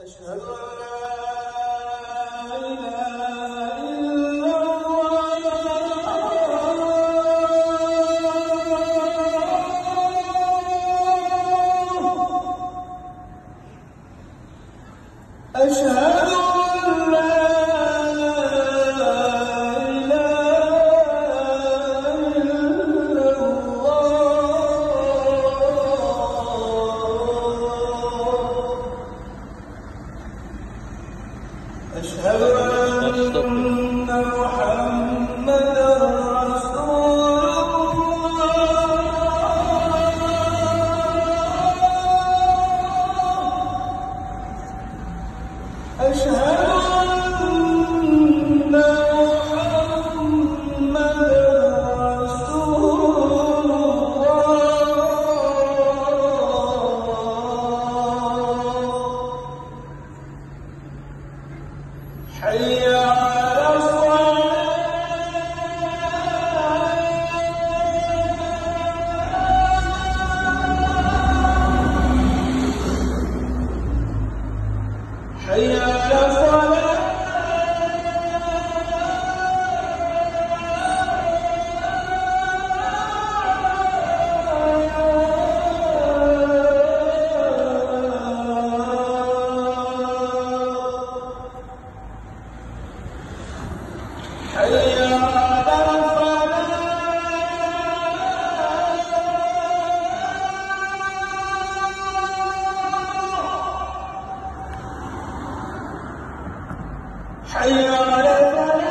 أشهد أن لا إله إلا الله. أشهد أن لا أشهد أن محمدًا رسول الله. أشهد أن محمدًا رسول الله. حي على الصلاة. حي على الصلاة. حي على الفلاح. حي على الفلاح.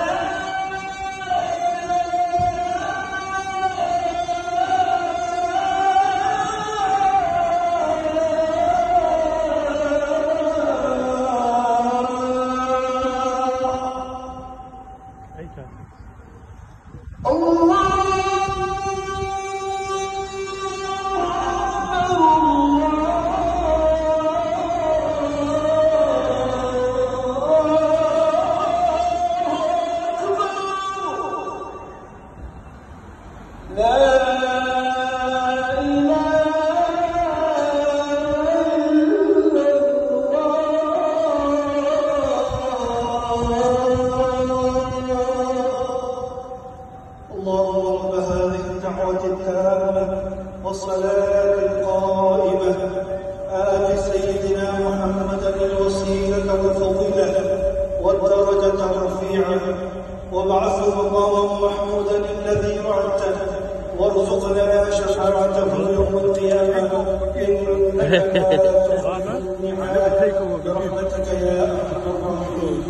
لا اللهم رب هذه الدعوة التامة والصلاة القائمة آت سيدنا محمدا الوسيلة والفضيلة والدرجة الرفيعة وابعثه مقاما محمودا الذي وعدته وارزقنا شفاعته يوم القيامة إنك لا تخلف الميعاد برحمتك يا أرحم الراحمين.